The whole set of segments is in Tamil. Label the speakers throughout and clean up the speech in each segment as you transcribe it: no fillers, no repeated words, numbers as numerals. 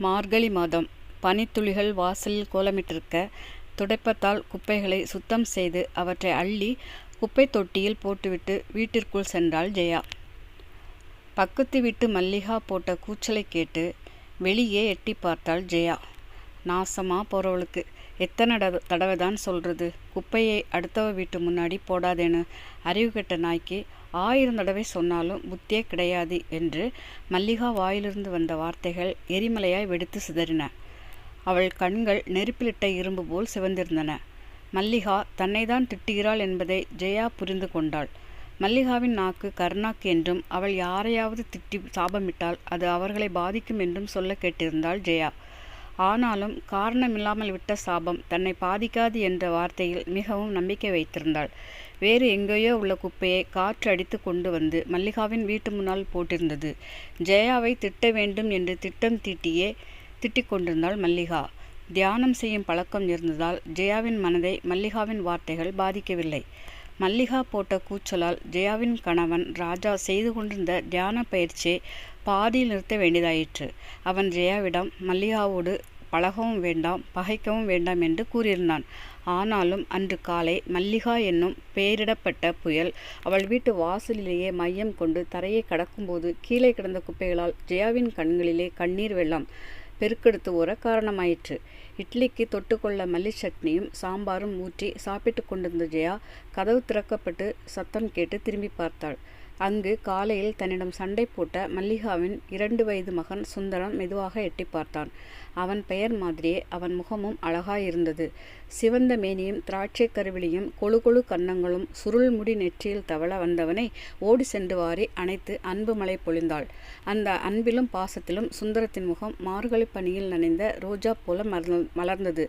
Speaker 1: மார்கழி மாதம். பனித்துளிகள் வாசலில் கோலமிட்டிருக்க, துடைப்பத்தால் குப்பைகளை சுத்தம் செய்து அவற்றை அள்ளி குப்பை தொட்டியில் போட்டுவிட்டு வீட்டிற்குள் சென்றாள் ஜெயா. பக்கத்து வீட்டு மல்லிகா போட்ட கூச்சலை கேட்டு வெளியே எட்டி பார்த்தாள் ஜெயா. நாசமா போறவளுக்கு எத்தனை தடவை தான் சொல்றது, குப்பையை அடுத்தவ வீட்டு முன்னாடி போடாதேன்னு. அறிவு கெட்ட நாய்க்கு 1000 தடவை சொன்னாலும் புத்தியே கிடையாது என்று மல்லிகா வாயிலிருந்து வந்த வார்த்தைகள் எரிமலையாய் வெடித்து சிதறின. அவள் கண்கள் நெருப்பிலிட்ட இரும்பு போல் சிவந்திருந்தன. மல்லிகா தன்னைதான் திட்டுகிறாள் என்பதை ஜெயா புரிந்து கொண்டாள். மல்லிகாவின் நாக்கு கருணாக்கு என்றும் அவள் யாரையாவது திட்டி சாபமிட்டால் அது அவர்களை பாதிக்கும் என்றும் சொல்ல கேட்டிருந்தாள் ஜெயா. ஆனாலும் காரணமில்லாமல் விட்ட சாபம் தன்னை பாதிக்காது என்ற வார்த்தையில் மிகவும் நம்பிக்கை வைத்திருந்தாள். வேறு எங்கேயோ உள்ள குப்பையை காற்று அடித்து கொண்டு வந்து மல்லிகாவின் வீட்டு முன்னால் போட்டிருந்தது. ஜெயாவை திட்ட வேண்டும் என்று திட்டம் திட்டிக் கொண்டிருந்தாள் மல்லிகா. தியானம் செய்யும் பழக்கம் இருந்ததால் ஜெயாவின் மனதை மல்லிகாவின் வார்த்தைகள் பாதிக்கவில்லை. மல்லிகா போட்ட கூச்சலால் ஜெயாவின் கணவன் ராஜா செய்து கொண்டிருந்த தியான பயிற்சியை பாதியில் நிறுத்த வேண்டியதாயிற்று. அவன் ஜெயாவிடம் மல்லிகாவோடு பழகவும் வேண்டாம், பகைக்கவும் வேண்டாம் என்று கூறியிருந்தான். ஆனாலும் அன்று காலை மல்லிகா என்னும் பெயரிடப்பட்ட புயல் அவள் வீட்டு வாசலிலேயே மையம் கொண்டு தரையை கடக்கும்போது கீழே கிடந்த குப்பைகளால் ஜெயாவின் கண்களிலே கண்ணீர் வெள்ளம் பெருக்கெடுத்து ஓர காரணமாயிற்று. இட்லிக்கு தொட்டுக்கொள்ள மல்லி சட்னியும் சாம்பாரும் ஊற்றி சாப்பிட்டு கொண்டிருந்த ஜெயா கதவு திறக்கப்பட்டு சத்தம் கேட்டு திரும்பி பார்த்தாள். அங்கு காலையில் தன்னிடம் சண்டை போட்ட மல்லிகாவின் 2 வயது மகன் சுந்தரம் மெதுவாக எட்டி பார்த்தான். அவன் பெயர் மாதிரியே அவன் முகமும் அழகாயிருந்தது. சிவந்த மேனியும் திராட்சை கருவிலியும் கொழு கொழு கன்னங்களும் சுருள் முடி நெற்றியில் தவள வந்தவனை ஓடி சென்று வாரி அணைத்து அன்பு மழை பொழிந்தாள். அந்த அன்பிலும் பாசத்திலும் சுந்தரத்தின் முகம் மார்கழி பனியில் நனைந்த ரோஜா போல மலர்ந்தது.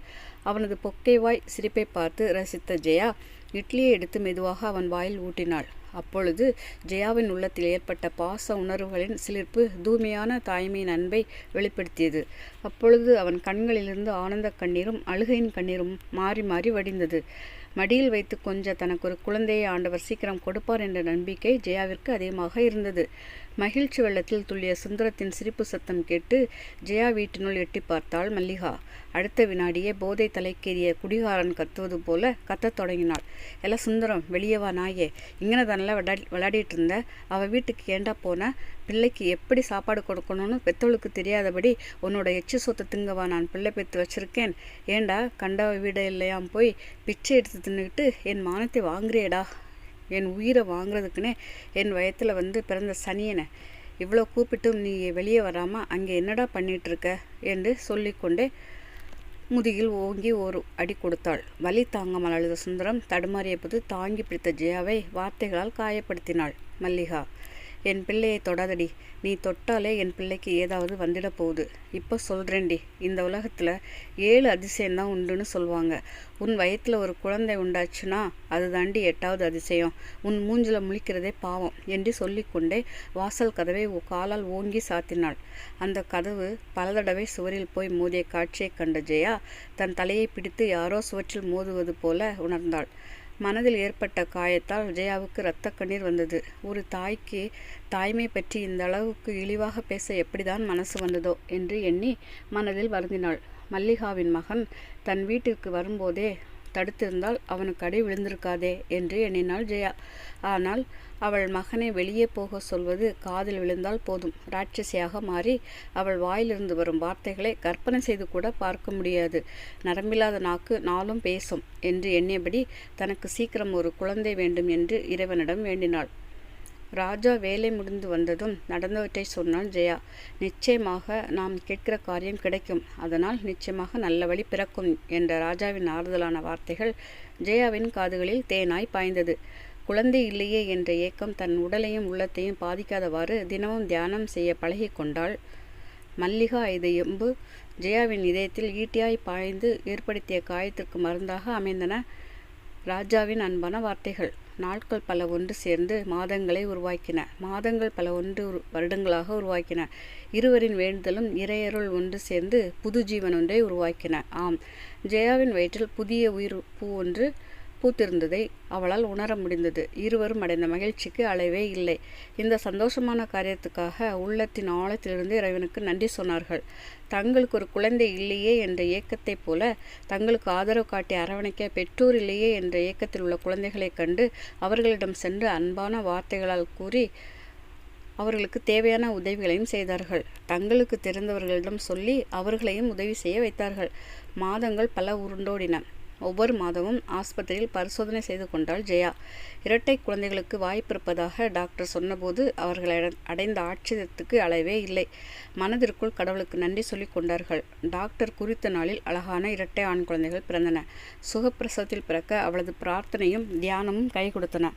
Speaker 1: அவனது பொக்கைவாய் சிரிப்பை பார்த்து ரசித்த ஜெயா இட்லியை எடுத்து மெதுவாக அவன் வாயில் ஊட்டினாள். அப்பொழுது ஜெயாவின் உள்ளத்தில் ஏற்பட்ட பாச உணர்வுகளின் சிலிர்ப்பு தூய்மையான தாய்மையின் அன்பை வெளிப்படுத்தியது. அப்பொழுது அவன் கண்களிலிருந்து ஆனந்த கண்ணீரும் அழுகையின் கண்ணீரும் மாறி மாறி வடிந்தது. மடியில் வைத்து கொஞ்ச தனக்கு ஒரு குழந்தையை ஆண்டவர் சீக்கிரம் கொடுப்பார் என்ற நம்பிக்கை ஜெயாவிற்கு அதிகமாக இருந்தது. மகிழ்ச்சி வெள்ளத்தில் துள்ளிய சுந்தரத்தின் சிரிப்பு சத்தம் கேட்டு ஜெயா வீட்டினுள் எட்டி பார்த்தாள் மல்லிகா. அடுத்த வினாடியே போதை தலைக்கேறிய குடிகாரன் கத்துவது போல கத்தத் தொடங்கினாள். எல்லாம் சுந்தரம், வெளியே வா நாயே, இங்கன தானெல்லாம் விளையாடிட்டு இருந்த, அவள் வீட்டுக்கு ஏண்டா போன? பிள்ளைக்கு எப்படி சாப்பாடு கொடுக்கணும்னு பெத்தவளுக்கு தெரியாதபடி உன்னோட எச்சு சொத்தை திங்கவா நான் பிள்ளை பெற்று வச்சிருக்கேன்? ஏண்டா கண்டவ வீடு இல்லையாம் போய் பிச்சை எடுத்து தின்னுக்கிட்டு என் மானத்தை வாங்குறியடா? என் உயிரை வாங்குறதுக்குன்னே என் வயத்தில் வந்து பிறந்த சனியனை இவ்வளோ கூப்பிட்டும் நீ வெளியே வராமல் அங்கே என்னடா பண்ணிகிட்ருக்க என்று சொல்லிக்கொண்டே முதுகில் ஓங்கி ஒரு அடி கொடுத்தாள். வலி தாங்காமல் அழுத சுந்தரம் தடுமாறிய போது தாங்கி பிடித்த ஜெயாவை வார்த்தைகளால் காயப்படுத்தினாள் மல்லிகா. என் பிள்ளையை தொடாதடி, நீ தொட்டாலே என் பிள்ளைக்கு ஏதாவது வந்துட போகுது. இப்போ சொல்கிறேன்டி, இந்த உலகத்தில் 7 அதிசயம்தான் உண்டுன்னு சொல்லுவாங்க. உன் வயிற்றில் ஒரு குழந்தை உண்டாச்சுன்னா அது தாண்டி 8வது அதிசயம். உன் மூஞ்சில் முழிக்கிறதே பாவம் என்று சொல்லிக்கொண்டே வாசல் கதவை காலால் ஓங்கி சாத்தினாள். அந்த கதவு பல தடவை சுவரில் போய் மோதிய காட்சியை கண்ட ஜெயா தன் தலையை பிடித்து யாரோ சுவற்றில் மோதுவது போல உணர்ந்தாள். மனதில் ஏற்பட்ட காயத்தால் ஜெயாவுக்கு இரத்த கண்ணீர் வந்தது. ஒரு தாய்க்கு தாய்மை பற்றி இந்த அளவுக்கு இழிவாக பேச எப்படிதான் மனசு வந்ததோ என்று எண்ணி மனதில் வருந்தினாள். மல்லிகாவின் மகன் தன் வீட்டிற்கு வரும்போதே தடுத்திருந்தால் அவனுக்கு அடி விழுந்திருக்காதே என்று எண்ணினாள் ஜெயா. ஆனால் அவள் மகனை வெளியே போக சொல்வது காதில் விழுந்தால் போதும், ராட்சசியாக மாறி அவள் வாயிலிருந்து வரும் வார்த்தைகளை கற்பனை செய்து கூட பார்க்க முடியாது. நரம்பில்லாத நாக்கு நாளும் பேசும் என்று எண்ணியபடி தனக்கு சீக்கிரம் ஒரு குழந்தை வேண்டும் என்று இறைவனிடம் வேண்டினாள். ராஜா வேலை முடிந்து வந்ததும் நடந்தவற்றை சொன்னாள் ஜெயா. நிச்சயமாக நாம் கேட்கிற காரியம் கிடைக்கும், அதனால் நிச்சயமாக நல்ல வழி பிறக்கும் என்ற ராஜாவின் ஆறுதலான வார்த்தைகள் ஜெயாவின் காதுகளில் தேனாய் பாய்ந்தது. குழந்தை இல்லையே என்ற ஏக்கம் தன் உடலையும் உள்ளத்தையும் பாதிக்காதவாறு தினமும் தியானம் செய்ய பழகி கொண்டாள் மல்லிகா. இது எம்பு ஜெயாவின் இதயத்தில் ஈட்டியாய் பாய்ந்து ஏற்படுத்திய காயத்திற்கு மருந்தாக அமைந்தன ராஜாவின் அன்பான வார்த்தைகள். நாட்கள் பல ஒன்று சேர்ந்து மாதங்களை உருவாக்கின. மாதங்கள் பல வருடங்களாக உருவாக்கின. இருவரின் வேண்டுதலும் இறையருள் ஒன்று சேர்ந்து புது ஜீவன் ஒன்றை உருவாக்கின. ஆம், ஜெயாவின் வயிற்றில் புதிய உயிர் பூ ஒன்று பூத்திருந்ததை அவளால் உணர முடிந்தது. இருவரும் அடைந்த மகிழ்ச்சிக்கு அளவே இல்லை. இந்த சந்தோஷமான காரியத்துக்காக உள்ளத்தின் ஆழத்திலிருந்து இறைவனுக்கு நன்றி சொன்னார்கள். தங்களுக்கு ஒரு குழந்தை இல்லையே என்ற ஏக்கத்தைப் போல, தங்களுக்கு ஆதரவு காட்டி அரவணைக்க பெற்றோர் இல்லையே என்ற ஏக்கத்தில் உள்ள குழந்தைகளைக் கண்டு அவர்களிடம் சென்று அன்பான வார்த்தைகளால் கூறி அவர்களுக்கு தேவையான உதவிகளையும் செய்தார்கள். தங்களுக்கு தெரிந்தவர்களிடம் சொல்லி அவர்களையும் உதவி செய்ய வைத்தார்கள். மாதங்கள் பல உருண்டோடின. ஒவ்வொரு மாதமும் ஆஸ்பத்திரியில் பரிசோதனை செய்து கொண்டாள் ஜெயா. இரட்டை குழந்தைகளுக்கு வாய்ப்பு இருப்பதாக டாக்டர் சொன்னபோது அவர்கள் அடைந்த ஆச்சரியத்துக்கு அளவே இல்லை. மனதிற்குள் கடவுளுக்கு நன்றி சொல்லி கொண்டார்கள். டாக்டர் குறித்த நாளில் அழகான இரட்டை ஆண் குழந்தைகள் பிறந்தன. சுகப்பிரசவத்தில் பிறக்க அவளது பிரார்த்தனையும் தியானமும் கை கொடுத்தன.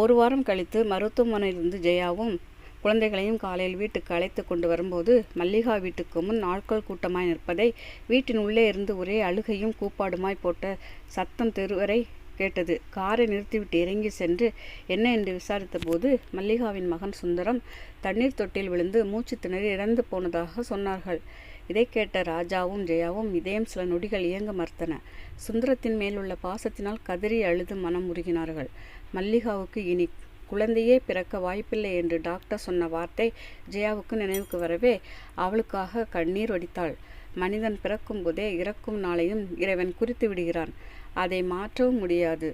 Speaker 1: ஒரு வாரம் கழித்து மருத்துவமனையிலிருந்து ஜெயாவும் குழந்தைகளையும் காலையில் வீட்டுக்கு அழைத்து கொண்டு வரும்போது மல்லிகா வீட்டுக்கு முன் ஆட்கள் கூட்டமாய் நிற்பதை, வீட்டின் உள்ளே இருந்து ஒரே அழுகையும் கூப்பாடுமாய் போட்ட சத்தம் தெருவரை கேட்டது. காரை நிறுத்திவிட்டு இறங்கி சென்று என்ன என்று விசாரித்த போது மல்லிகாவின் மகன் சுந்தரம் தண்ணீர் தொட்டியில் விழுந்து மூச்சு திணறி இறந்து போனதாக சொன்னார்கள். இதை கேட்ட ராஜாவும் ஜெயாவும் இதயம் சில நொடிகள் இயங்க மறுத்தன. சுந்தரத்தின் மேலுள்ள பாசத்தினால் கதறி அழுது மனம் உருகினார்கள். மல்லிகாவுக்கு இனி குழந்தையே பிறக்க வாய்ப்பில்லை என்று டாக்டர் சொன்ன வார்த்தை ஜெயாவுக்கு நினைவுக்கு வரவே அவளுக்காக கண்ணீர் வடித்தாள். மனிதன் பிறக்கும் போதே இறக்கும் நாளையும் இறைவன் குறித்து விடுகிறான். அதை மாற்றவும் முடியாது,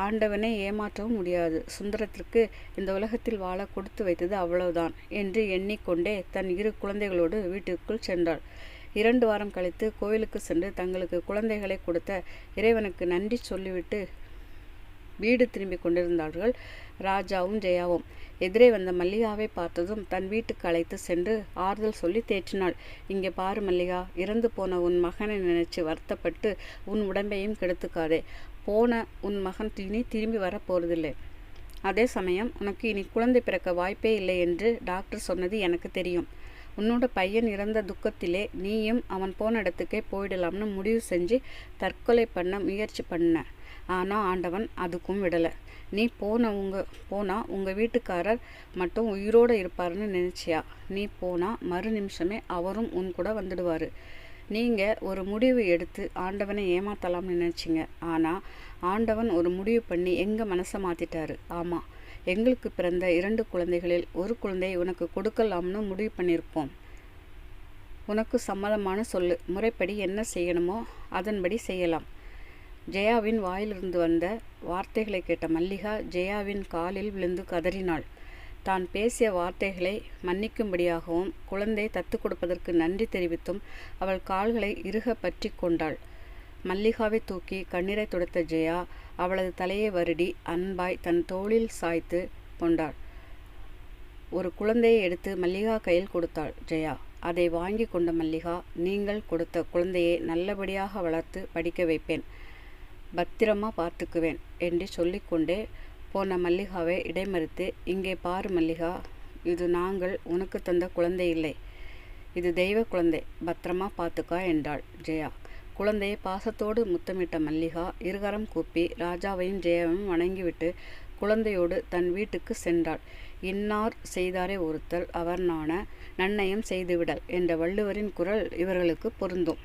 Speaker 1: ஆண்டவனை ஏமாற்றவும் முடியாது. சுந்தரத்திற்கு இந்த உலகத்தில் வாழ கொடுத்து வைத்தது அவ்வளவுதான் என்று எண்ணிக்கொண்டே தன் 2 குழந்தைகளோடு வீட்டிற்குள் சென்றாள். 2 வாரம் கழித்து கோயிலுக்கு சென்று தங்களுக்கு குழந்தைகளை கொடுத்த இறைவனுக்கு நன்றி சொல்லிவிட்டு வீடு திரும்பி கொண்டிருந்தார்கள் ராஜாவும் ஜெயாவும். எதிரே வந்த மல்லிகாவை பார்த்ததும் தன் வீட்டுக்கு அழைத்து சென்று ஆறுதல் சொல்லி தேற்றினாள். இங்கே பாரு மல்லிகா, இறந்து போன உன் மகனை நினைச்சு வருத்தப்பட்டு உன் உடம்பையும் கெடுத்துக்காதே. போன உன் மகன் இனி திரும்பி வரப்போறதில்லை. அதே சமயம் உனக்கு இனி குழந்தை பிறக்க வாய்ப்பே இல்லை என்று டாக்டர் சொன்னது எனக்கு தெரியும். உன்னோட பையன் இறந்த துக்கத்திலே நீயும் அவன் போன இடத்துக்கே போயிடலாம்னு முடிவு செஞ்சு தற்கொலை பண்ண முயற்சி பண்ண. ஆனால் ஆண்டவன் அதுக்கும் விடலை. நீ போனா உங்கள் வீட்டுக்காரர் மட்டும் உயிரோடு இருப்பாருன்னு நினச்சியா? நீ போனால் மறு நிமிஷமே அவரும் உன் கூட வந்துடுவார். நீங்கள் ஒரு முடிவு எடுத்து ஆண்டவனை ஏமாற்றலாம்னு நினச்சிங்க. ஆனால் ஆண்டவன் ஒரு முடிவு பண்ணி எங்கள் மனசை மாற்றிட்டாரு. ஆமாம், எங்களுக்கு பிறந்த 2 குழந்தைகளில் ஒரு குழந்தையை உனக்கு கொடுக்கலாம்னு முடிவு பண்ணியிருப்போம். உனக்கு சம்மதமான சொல்லு. முறைப்படி என்ன செய்யணுமோ அதன்படி செய்யலாம். ஜெயாவின் வாயிலிருந்து வந்த வார்த்தைகளை கேட்ட மல்லிகா ஜெயாவின் காலில் விழுந்து கதறினாள். தான் பேசிய வார்த்தைகளை மன்னிக்கும்படியாகவும் குழந்தை தத்து கொடுப்பதற்கு நன்றி தெரிவித்தும் அவள் கால்களை இறுக பற்றி கொண்டாள். மல்லிகாவை தூக்கி கண்ணீரை துடைத்த ஜெயா அவளது தலையை வருடி அன்பாய் தன் தோளில் சாய்த்து கொண்டாள். ஒரு குழந்தையை எடுத்து மல்லிகா கையில் கொடுத்தாள் ஜெயா. அதை வாங்கி கொண்ட மல்லிகா, நீங்கள் கொடுத்த குழந்தையை நல்லபடியாக வளர்த்து படிக்க வைப்பேன், பத்திரமா பார்த்துக்குவேன் என்று சொல்லிக்கொண்டே போன மல்லிகாவை இடைமறித்து, இங்கே பாரு மல்லிகா, இது நாங்கள் உனக்கு தந்த குழந்தை இல்லை, இது தெய்வ குழந்தை, பத்திரமா பார்த்துக்கா என்றாள் ஜெயா. குழந்தையை பாசத்தோடு முத்தமிட்ட மல்லிகா இருகரம் கூப்பி ராஜாவையும் ஜெயாவையும் வணங்கிவிட்டு குழந்தையோடு தன் வீட்டுக்கு சென்றாள். இன்னார் செய்தாரே ஒருத்தல் அவர் நாண நன்னயம் செய்துவிடல் என்ற வள்ளுவரின் குரல் இவர்களுக்கு பொருந்தும்.